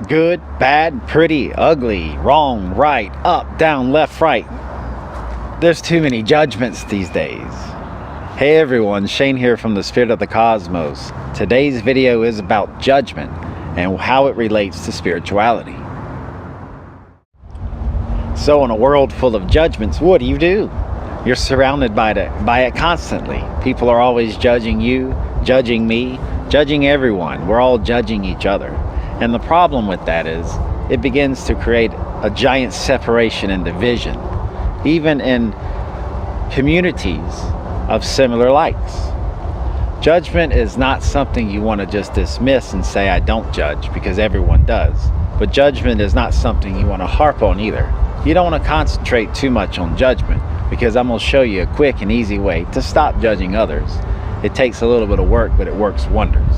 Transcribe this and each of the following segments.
Good, bad, pretty, ugly, wrong, right, up, down, left, right. There's too many judgments these days. Hey everyone, Shane here from the Spirit of the Cosmos. Today's video is about judgment and how it relates to spirituality. So in a world full of judgments, what do? You're surrounded by it constantly. People are always judging you, judging me, judging everyone. We're all judging each other. And the problem with that is it begins to create a giant separation and division, even in communities of similar likes. Judgment is not something you want to just dismiss and say, I don't judge, because everyone does. But judgment is not something you want to harp on either. You don't want to concentrate too much on judgment, because I'm going to show you a quick and easy way to stop judging others. It takes a little bit of work, but it works wonders.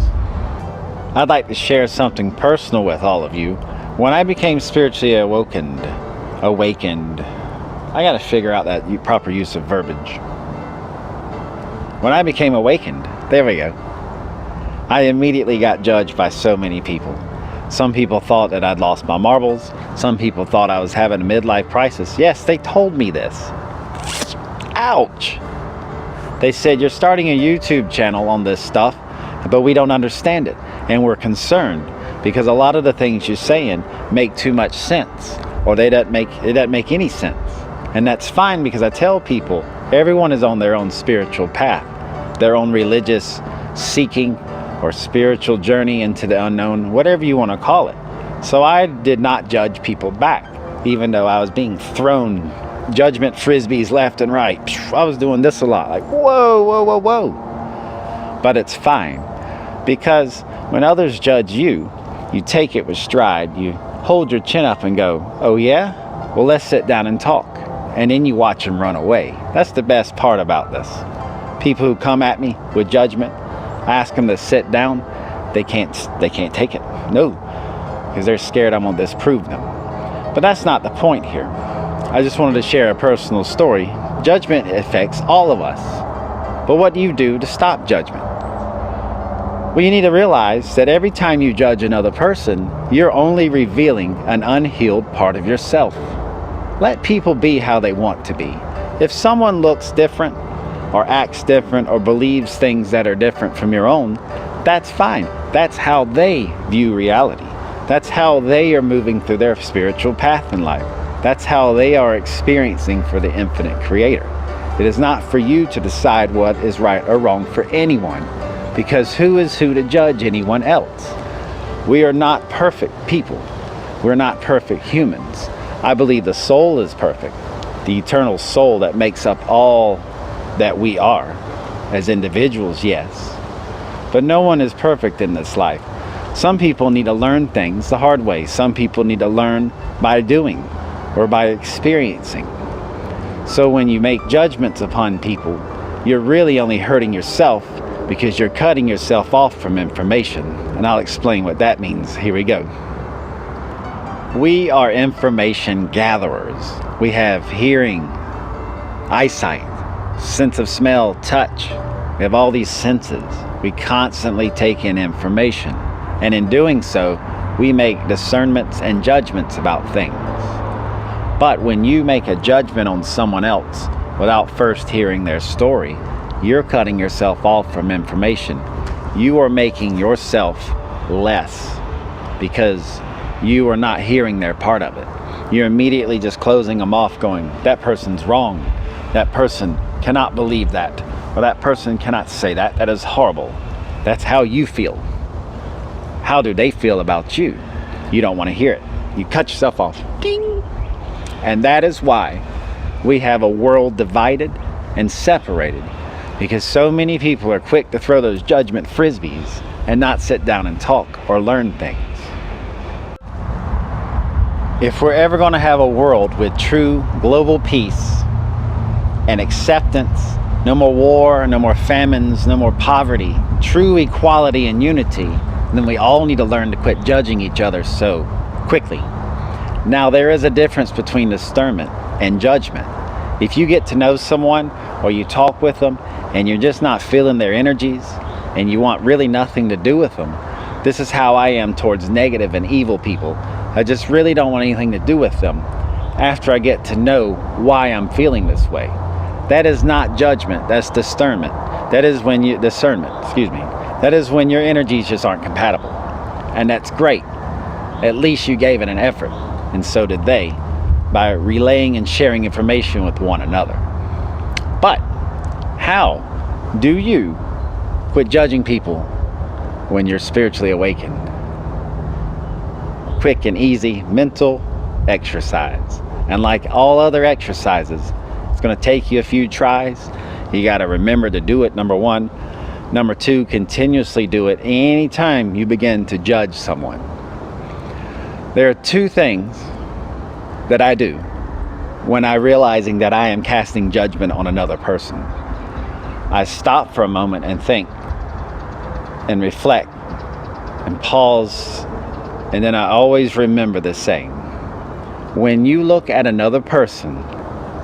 I'd like to share something personal with all of you. When I became spiritually awakened, I got to figure out that proper use of verbiage. When I became awakened, there we go, I immediately got judged by so many people. Some people thought that I'd lost my marbles. Some people thought I was having a midlife crisis. Yes, they told me this. Ouch! They said, you're starting a YouTube channel on this stuff, but we don't understand it. And we're concerned because a lot of the things you're saying make too much sense, or it doesn't make any sense. And that's fine, because I tell people everyone is on their own spiritual path, their own religious seeking or spiritual journey into the unknown, whatever you want to call it. So I did not judge people back, even though I was being thrown judgment frisbees left and right. I was doing this a lot, like whoa, whoa, whoa, whoa. But it's fine, because when others judge you, you take it with stride. You hold your chin up and go, oh yeah? Well, let's sit down and talk. And then you watch them run away. That's the best part about this. People who come at me with judgment, I ask them to sit down. They can't take it. No, because they're scared I'm going to disprove them. But that's not the point here. I just wanted to share a personal story. Judgment affects all of us. But what do you do to stop judgment? Well, you need to realize that every time you judge another person, you're only revealing an unhealed part of yourself. Let people be how they want to be. If someone looks different, or acts different, or believes things that are different from your own, that's fine. That's how they view reality. That's how they are moving through their spiritual path in life. That's how they are experiencing for the infinite creator. It is not for you to decide what is right or wrong for anyone, because who is who to judge anyone else? We are not perfect people. We're not perfect humans. I believe the soul is perfect, the eternal soul that makes up all that we are as individuals, yes. But no one is perfect in this life. Some people need to learn things the hard way. Some people need to learn by doing or by experiencing. So when you make judgments upon people, you're really only hurting yourself, because you're cutting yourself off from information. And I'll explain what that means. Here we go. We are information gatherers. We have hearing, eyesight, sense of smell, touch. We have all these senses. We constantly take in information. And in doing so, we make discernments and judgments about things. But when you make a judgment on someone else without first hearing their story, you're cutting yourself off from information. You are making yourself less, because you are not hearing their part of it. You're immediately just closing them off, going, that person's wrong. That person cannot believe that. Or that person cannot say that. That is horrible. That's how you feel. How do they feel about you? You don't want to hear it. You cut yourself off. Ding! And that is why we have a world divided and separated, because so many people are quick to throw those judgment frisbees and not sit down and talk or learn things. If we're ever going to have a world with true global peace and acceptance, no more war, no more famines, no more poverty, true equality and unity, then we all need to learn to quit judging each other so quickly. Now, there is a difference between discernment and judgment. If you get to know someone, or you talk with them, and you're just not feeling their energies, and you want really nothing to do with them, This is how I am towards negative and evil people. I just really don't want anything to do with them after I get to know why I'm feeling this way. That is not judgment, that's discernment. That is when you, that is when your energies just aren't compatible. And that's great. At least you gave it an effort, and so did they, by relaying and sharing information with one another. But how do you quit judging people when you're spiritually awakened? Quick and easy mental exercise. And like all other exercises, it's going to take you a few tries. You got to remember to do it, number one. Number two, continuously do it anytime you begin to judge someone. There are two things that I do when I'm realizing that I am casting judgment on another person. I stop for a moment and think and reflect and pause, and then I always remember this saying: when you look at another person,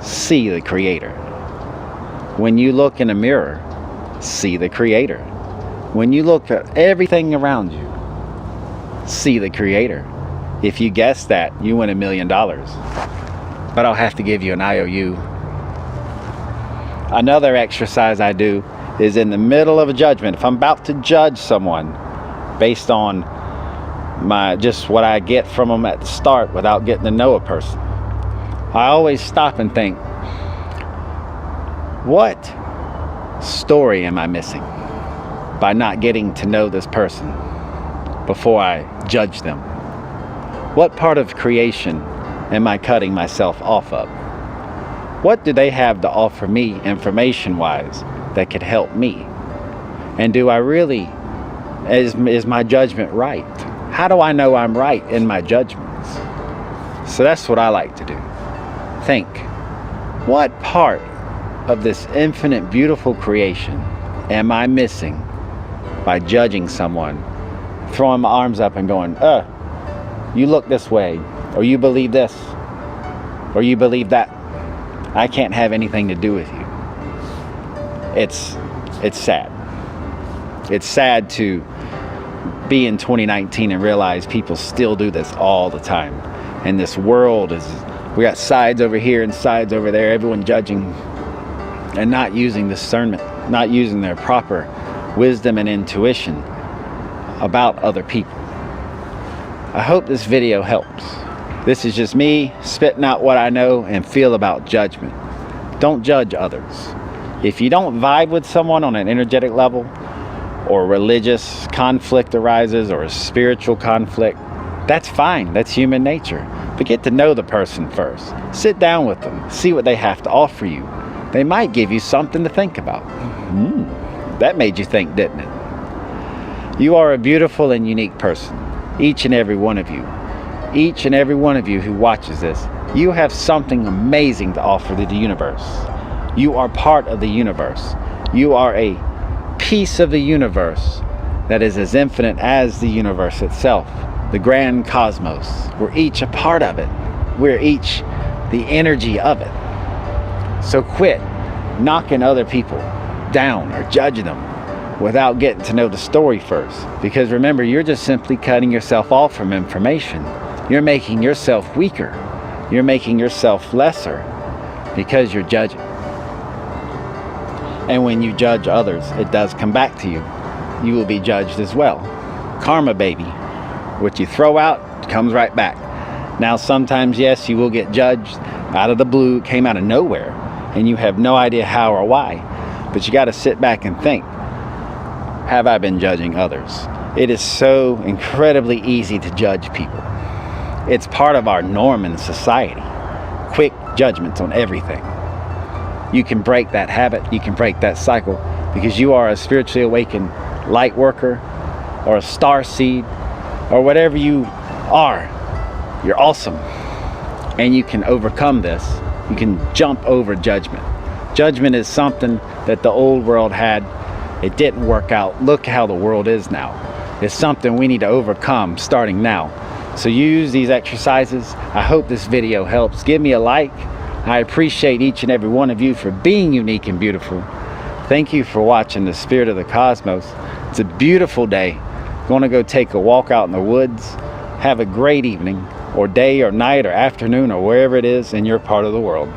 see the Creator. When you look in a mirror, see the Creator. When you look at everything around you, see the Creator. If you guess that, you win $1 million. But I'll have to give you an IOU. Another exercise I do is in the middle of a judgment. If I'm about to judge someone based on just what I get from them at the start without getting to know a person, I always stop and think, what story am I missing by not getting to know this person before I judge them? What part of creation am I cutting myself off of? What do they have to offer me information-wise that could help me? And do I really, is my judgment right? How do I know I'm right in my judgments? So that's what I like to do. Think, what part of this infinite, beautiful creation am I missing by judging someone, throwing my arms up and going, you look this way, or you believe this, or you believe that. I can't have anything to do with you. It's sad. It's sad to be in 2019 and realize people still do this all the time. And this world is, we got sides over here and sides over there, everyone judging and not using discernment, not using their proper wisdom and intuition about other people. I hope this video helps. This is just me spitting out what I know and feel about judgment. Don't judge others. If you don't vibe with someone on an energetic level, or religious conflict arises, or a spiritual conflict, that's fine. That's human nature. But get to know the person first. Sit down with them. See what they have to offer you. They might give you something to think about. That made you think, didn't it? You are a beautiful and unique person. Each and every one of you. Each and every one of you who watches this, you have something amazing to offer to the universe. You are part of the universe. You are a piece of the universe that is as infinite as the universe itself, the grand cosmos. We're each a part of it. We're each the energy of it. So quit knocking other people down or judging them without getting to know the story first. Because remember, you're just simply cutting yourself off from information. You're making yourself weaker. You're making yourself lesser because you're judging. And when you judge others, it does come back to you. You will be judged as well. Karma, baby. What you throw out comes right back. Now, sometimes, yes, you will get judged out of the blue, came out of nowhere, and you have no idea how or why. But you got to sit back and think, have I been judging others? It is so incredibly easy to judge people. It's part of our norm in society. Quick judgments on everything. You can break that habit, you can break that cycle, because you are a spiritually awakened light worker, or a star seed, or whatever you are. You're awesome. And you can overcome this. You can jump over judgment. Judgment is something that the old world had. It didn't work out. Look how the world is now. It's something we need to overcome starting now. So use these exercises. I hope this video helps. Give me a like. I appreciate each and every one of you for being unique and beautiful. Thank you for watching the Spirit of the Cosmos. It's a beautiful day. going to go take a walk out in the woods, have a great evening, or day, or night, or afternoon, or wherever it is in your part of the world.